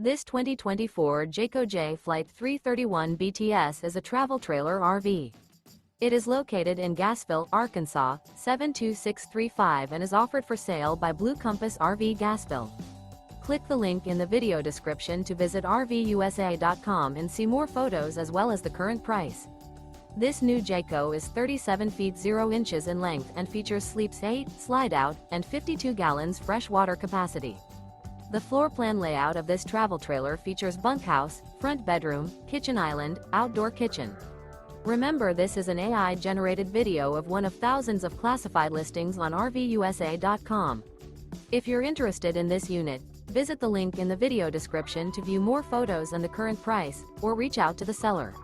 This 2024 Jayco Jay Flight 331 BTS is a travel trailer RV. It is located in Gassville, Arkansas, 72635 and is offered for sale by Blue Compass RV Gassville. Click the link in the video description to visit RVUSA.com and see more photos as well as the current price. This new Jayco is 37 feet 0 inches in length and features sleeps 8, slide-out, and 52 gallons fresh water capacity. The floor plan layout of this travel trailer features bunkhouse, front bedroom, kitchen island, outdoor kitchen. Remember, this is an AI-generated video of one of thousands of classified listings on RVUSA.com. If you're interested in this unit, visit the link in the video description to view more photos and the current price, or reach out to the seller.